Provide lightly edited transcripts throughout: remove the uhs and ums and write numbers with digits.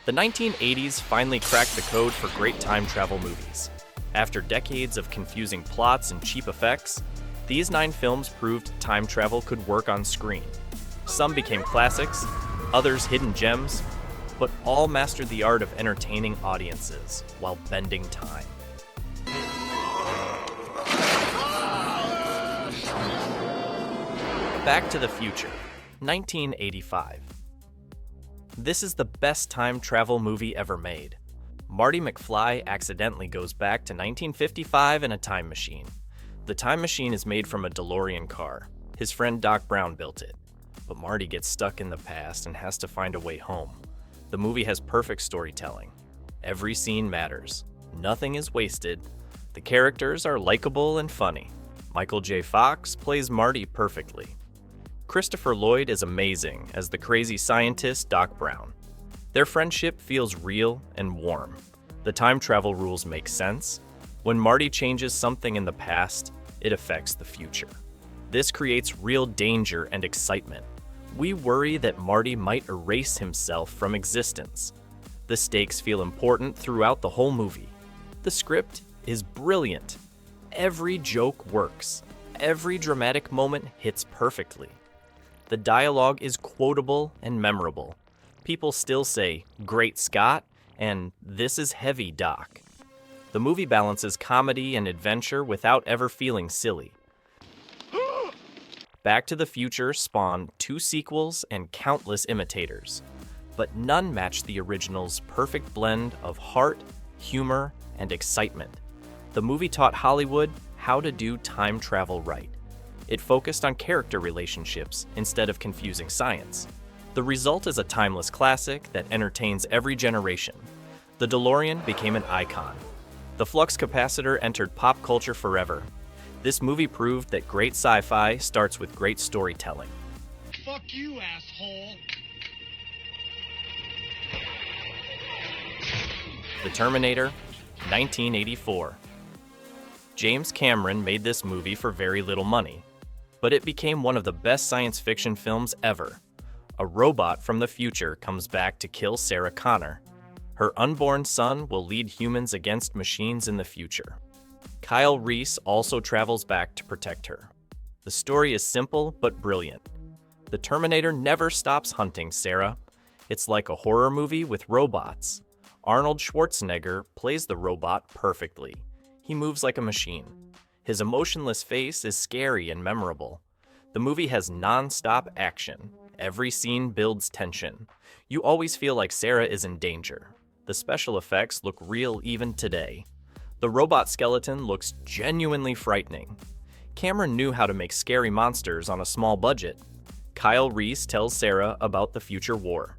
The 1980s finally cracked the code for great time travel movies. After decades of confusing plots and cheap effects, these 9 films proved time travel could work on screen. Some became classics, others hidden gems, but all mastered the art of entertaining audiences while bending time. Back to the Future, 1985. This is the best time travel movie ever made. Marty McFly accidentally goes back to 1955 in a time machine. The time machine is made from a DeLorean car. His friend Doc Brown built it. But Marty gets stuck in the past and has to find a way home. The movie has perfect storytelling. Every scene matters. Nothing is wasted. The characters are likable and funny. Michael J. Fox plays Marty perfectly. Christopher Lloyd is amazing as the crazy scientist Doc Brown. Their friendship feels real and warm. The time travel rules make sense. When Marty changes something in the past, it affects the future. This creates real danger and excitement. We worry that Marty might erase himself from existence. The stakes feel important throughout the whole movie. The script is brilliant. Every joke works. Every dramatic moment hits perfectly. The dialogue is quotable and memorable. People still say, "Great Scott," and "This is heavy, Doc." The movie balances comedy and adventure without ever feeling silly. Back to the Future spawned 2 sequels and countless imitators, but none match the original's perfect blend of heart, humor, and excitement. The movie taught Hollywood how to do time travel right. It focused on character relationships instead of confusing science. The result is a timeless classic that entertains every generation. The DeLorean became an icon. The flux capacitor entered pop culture forever. This movie proved that great sci-fi starts with great storytelling. Fuck you, asshole! The Terminator, 1984. James Cameron made this movie for very little money, but it became one of the best science fiction films ever. A robot from the future comes back to kill Sarah Connor. Her unborn son will lead humans against machines in the future. Kyle Reese also travels back to protect her. The story is simple but brilliant. The Terminator never stops hunting Sarah. It's like a horror movie with robots. Arnold Schwarzenegger plays the robot perfectly. He moves like a machine. His emotionless face is scary and memorable. The movie has non-stop action. Every scene builds tension. You always feel like Sarah is in danger. The special effects look real even today. The robot skeleton looks genuinely frightening. Cameron knew how to make scary monsters on a small budget. Kyle Reese tells Sarah about the future war.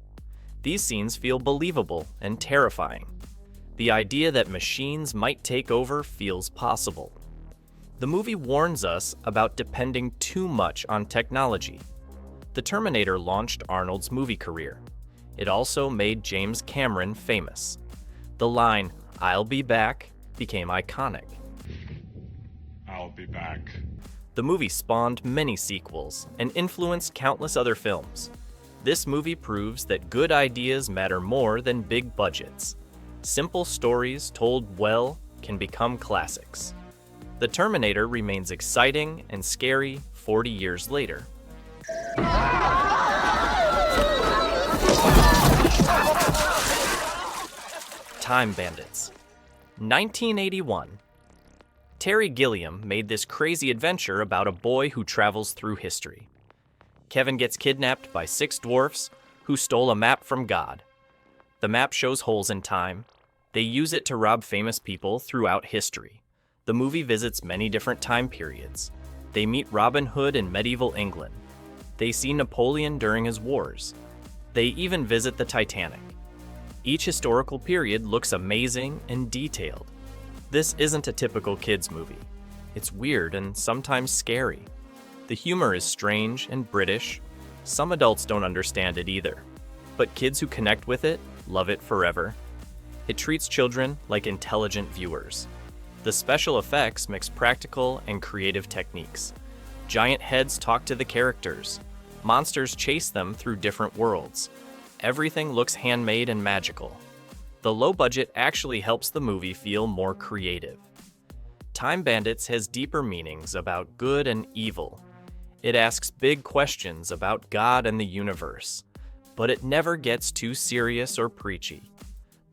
These scenes feel believable and terrifying. The idea that machines might take over feels possible. The movie warns us about depending too much on technology. The Terminator launched Arnold's movie career. It also made James Cameron famous. The line, "I'll be back," became iconic. I'll be back. The movie spawned many sequels and influenced countless other films. This movie proves that good ideas matter more than big budgets. Simple stories told well can become classics. The Terminator remains exciting and scary 40 years later. Time Bandits, 1981. Terry Gilliam made this crazy adventure about a boy who travels through history. Kevin gets kidnapped by 6 dwarfs who stole a map from God. The map shows holes in time. They use it to rob famous people throughout history. The movie visits many different time periods. They meet Robin Hood in medieval England. They see Napoleon during his wars. They even visit the Titanic. Each historical period looks amazing and detailed. This isn't a typical kids' movie. It's weird and sometimes scary. The humor is strange and British. Some adults don't understand it either. But kids who connect with it love it forever. It treats children like intelligent viewers. The special effects mix practical and creative techniques. Giant heads talk to the characters. Monsters chase them through different worlds. Everything looks handmade and magical. The low budget actually helps the movie feel more creative. Time Bandits has deeper meanings about good and evil. It asks big questions about God and the universe, but it never gets too serious or preachy.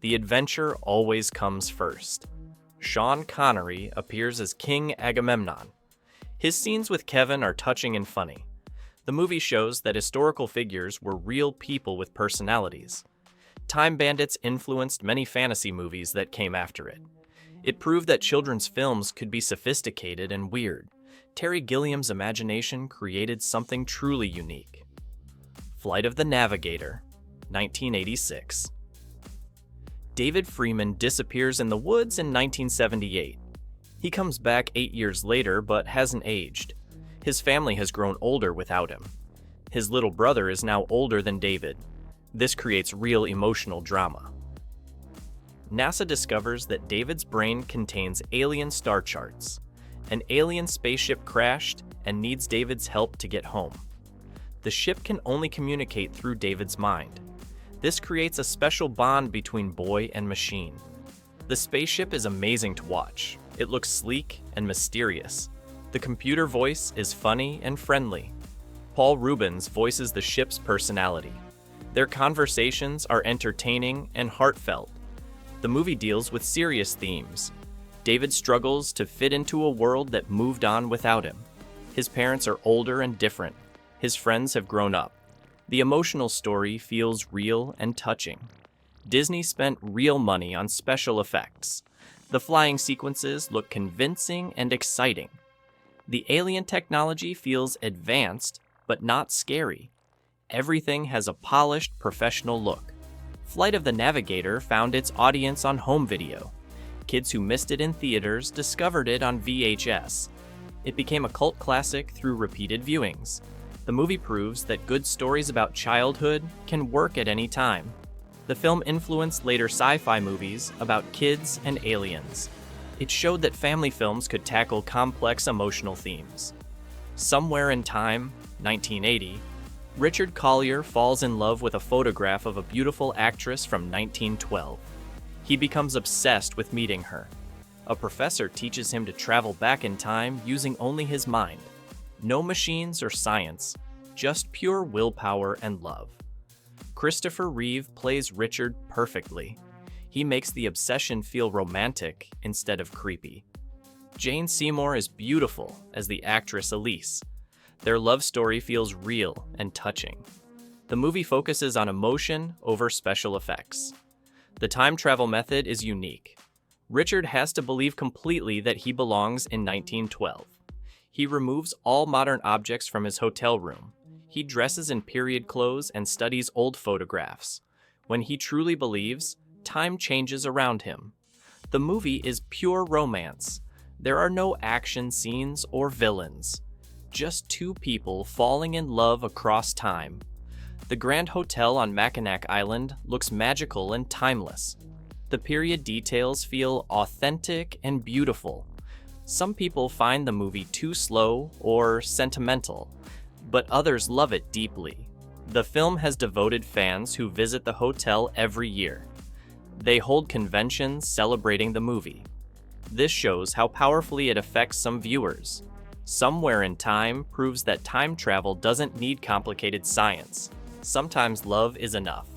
The adventure always comes first. Sean Connery appears as King Agamemnon. His scenes with Kevin are touching and funny. The movie shows that historical figures were real people with personalities. Time Bandits influenced many fantasy movies that came after it. It proved that children's films could be sophisticated and weird. Terry Gilliam's imagination created something truly unique. Flight of the Navigator, 1986. David Freeman disappears in the woods in 1978. He comes back 8 years later but hasn't aged. His family has grown older without him. His little brother is now older than David. This creates real emotional drama. NASA discovers that David's brain contains alien star charts. An alien spaceship crashed and needs David's help to get home. The ship can only communicate through David's mind. This creates a special bond between boy and machine. The spaceship is amazing to watch. It looks sleek and mysterious. The computer voice is funny and friendly. Paul Rubens voices the ship's personality. Their conversations are entertaining and heartfelt. The movie deals with serious themes. David struggles to fit into a world that moved on without him. His parents are older and different. His friends have grown up. The emotional story feels real and touching. Disney spent real money on special effects. The flying sequences look convincing and exciting. The alien technology feels advanced, but not scary. Everything has a polished, professional look. Flight of the Navigator found its audience on home video. Kids who missed it in theaters discovered it on VHS. It became a cult classic through repeated viewings. The movie proves that good stories about childhood can work at any time. The film influenced later sci-fi movies about kids and aliens. It showed that family films could tackle complex emotional themes. Somewhere in Time, 1980, Richard Collier falls in love with a photograph of a beautiful actress from 1912. He becomes obsessed with meeting her. A professor teaches him to travel back in time using only his mind. No machines or science, just pure willpower and love. Christopher Reeve plays Richard perfectly. He makes the obsession feel romantic instead of creepy. Jane Seymour is beautiful as the actress Elise. Their love story feels real and touching. The movie focuses on emotion over special effects. The time travel method is unique. Richard has to believe completely that he belongs in 1912. He removes all modern objects from his hotel room. He dresses in period clothes and studies old photographs. When he truly believes, time changes around him. The movie is pure romance. There are no action scenes or villains. Just two people falling in love across time. The Grand Hotel on Mackinac Island looks magical and timeless. The period details feel authentic and beautiful. Some people find the movie too slow or sentimental, but others love it deeply. The film has devoted fans who visit the hotel every year. They hold conventions celebrating the movie. This shows how powerfully it affects some viewers. Somewhere in Time proves that time travel doesn't need complicated science. Sometimes love is enough.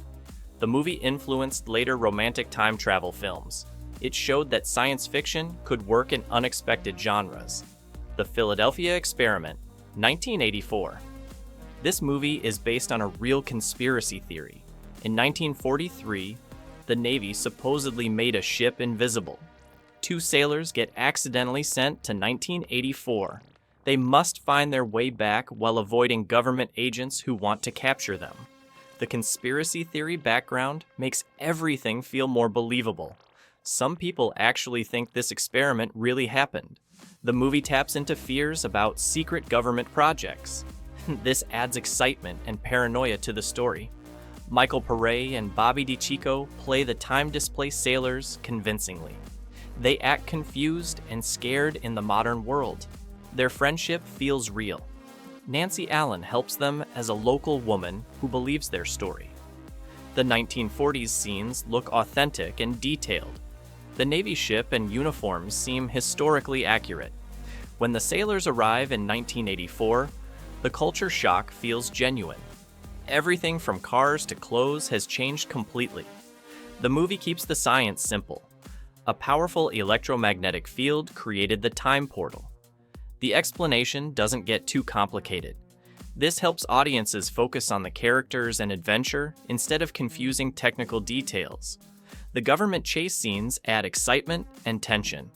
The movie influenced later romantic time travel films. It showed that science fiction could work in unexpected genres. The Philadelphia Experiment, 1984. This movie is based on a real conspiracy theory. In 1943, the Navy supposedly made a ship invisible. Two sailors get accidentally sent to 1984. They must find their way back while avoiding government agents who want to capture them. The conspiracy theory background makes everything feel more believable. Some people actually think this experiment really happened. The movie taps into fears about secret government projects. This adds excitement and paranoia to the story. Michael Pare and Bobby DiCicco play the time-displaced sailors convincingly. They act confused and scared in the modern world. Their friendship feels real. Nancy Allen helps them as a local woman who believes their story. The 1940s scenes look authentic and detailed. The Navy ship and uniforms seem historically accurate. When the sailors arrive in 1984, the culture shock feels genuine. Everything from cars to clothes has changed completely. The movie keeps the science simple. A powerful electromagnetic field created the time portal. The explanation doesn't get too complicated. This helps audiences focus on the characters and adventure instead of confusing technical details. The government chase scenes add excitement and tension.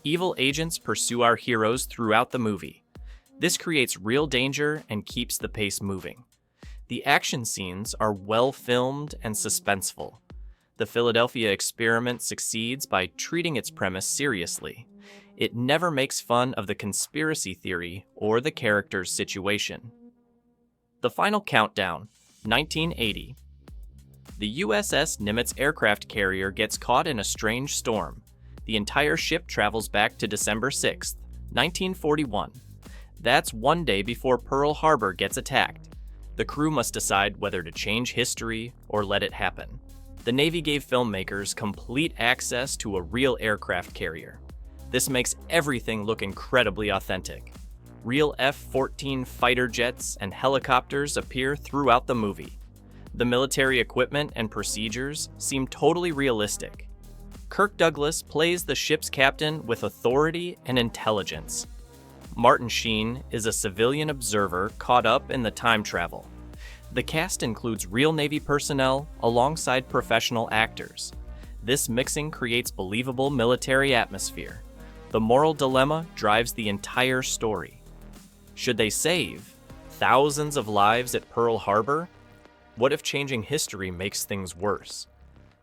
Evil agents pursue our heroes throughout the movie. This creates real danger and keeps the pace moving. The action scenes are well filmed and suspenseful. The Philadelphia experiment succeeds by treating its premise seriously. It never makes fun of the conspiracy theory or the character's situation. The final countdown, 1980. The USS Nimitz aircraft carrier gets caught in a strange storm. The entire ship travels back to December 6, 1941. That's one day before Pearl Harbor gets attacked. The crew must decide whether to change history or let it happen. The Navy gave filmmakers complete access to a real aircraft carrier. This makes everything look incredibly authentic. Real F-14 fighter jets and helicopters appear throughout the movie. The military equipment and procedures seem totally realistic. Kirk Douglas plays the ship's captain with authority and intelligence. Martin Sheen is a civilian observer caught up in the time travel. The cast includes real Navy personnel alongside professional actors. This mixing creates believable military atmosphere. The moral dilemma drives the entire story. Should they save thousands of lives at Pearl Harbor? What if changing history makes things worse?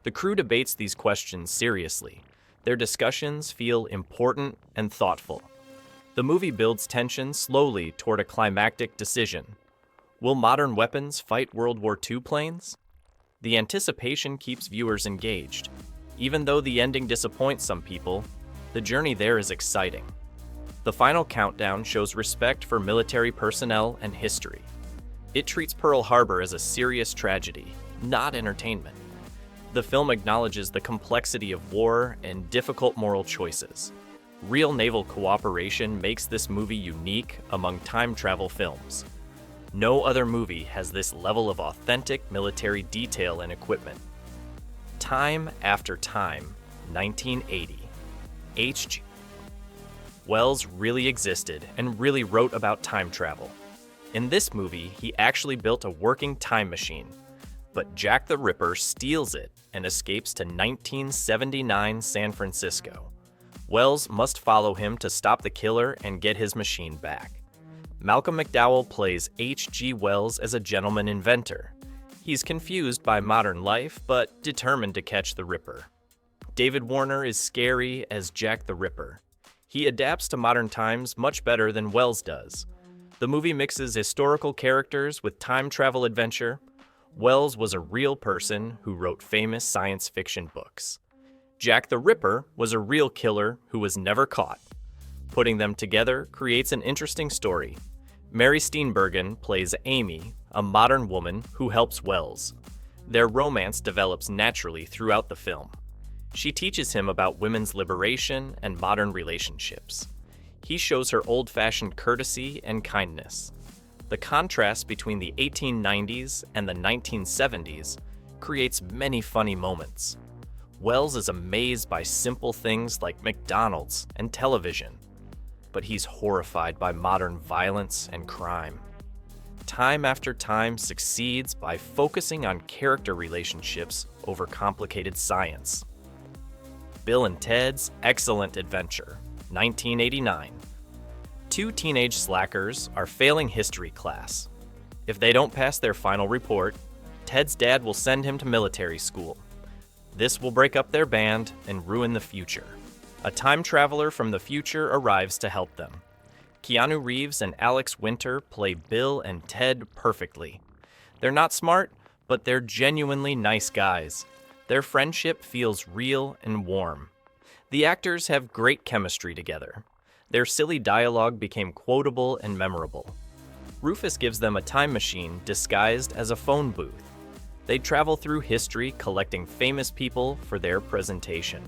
The crew debates these questions seriously. Their discussions feel important and thoughtful. The movie builds tension slowly toward a climactic decision. Will modern weapons fight World War II planes? The anticipation keeps viewers engaged. Even though the ending disappoints some people, the journey there is exciting. The final countdown shows respect for military personnel and history. It treats Pearl Harbor as a serious tragedy, not entertainment. The film acknowledges the complexity of war and difficult moral choices. Real naval cooperation makes this movie unique among time travel films. No other movie has this level of authentic military detail and equipment. Time After Time, 1980. H.G. Wells really existed and really wrote about time travel. In this movie, he actually built a working time machine, but Jack the Ripper steals it and escapes to 1979 San Francisco. Wells must follow him to stop the killer and get his machine back. Malcolm McDowell plays H.G. Wells as a gentleman inventor. He's confused by modern life, but determined to catch the Ripper. David Warner is scary as Jack the Ripper. He adapts to modern times much better than Wells does. The movie mixes historical characters with time travel adventure. Wells was a real person who wrote famous science fiction books. Jack the Ripper was a real killer who was never caught. Putting them together creates an interesting story. Mary Steenburgen plays Amy, a modern woman who helps Wells. Their romance develops naturally throughout the film. She teaches him about women's liberation and modern relationships. He shows her old-fashioned courtesy and kindness. The contrast between the 1890s and the 1970s creates many funny moments. Wells is amazed by simple things like McDonald's and television, but he's horrified by modern violence and crime. Time After Time succeeds by focusing on character relationships over complicated science. Bill and Ted's Excellent Adventure, 1989. Two teenage slackers are failing history class. If they don't pass their final report, Ted's dad will send him to military school. This will break up their band and ruin the future. A time traveler from the future arrives to help them. Keanu Reeves and Alex Winter play Bill and Ted perfectly. They're not smart, but they're genuinely nice guys. Their friendship feels real and warm. The actors have great chemistry together. Their silly dialogue became quotable and memorable. Rufus gives them a time machine disguised as a phone booth. They travel through history collecting famous people for their presentation.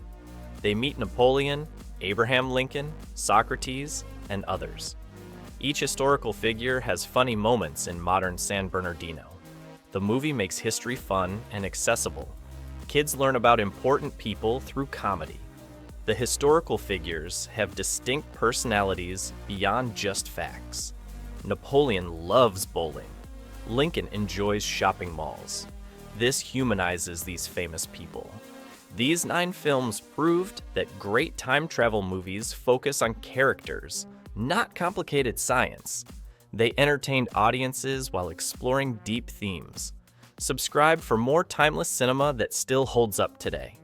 They meet Napoleon, Abraham Lincoln, Socrates, and others. Each historical figure has funny moments in modern San Bernardino. The movie makes history fun and accessible. Kids learn about important people through comedy. The historical figures have distinct personalities beyond just facts. Napoleon loves bowling. Lincoln enjoys shopping malls. This humanizes these famous people. These 9 films proved that great time travel movies focus on characters, not complicated science. They entertained audiences while exploring deep themes. Subscribe for more timeless cinema that still holds up today.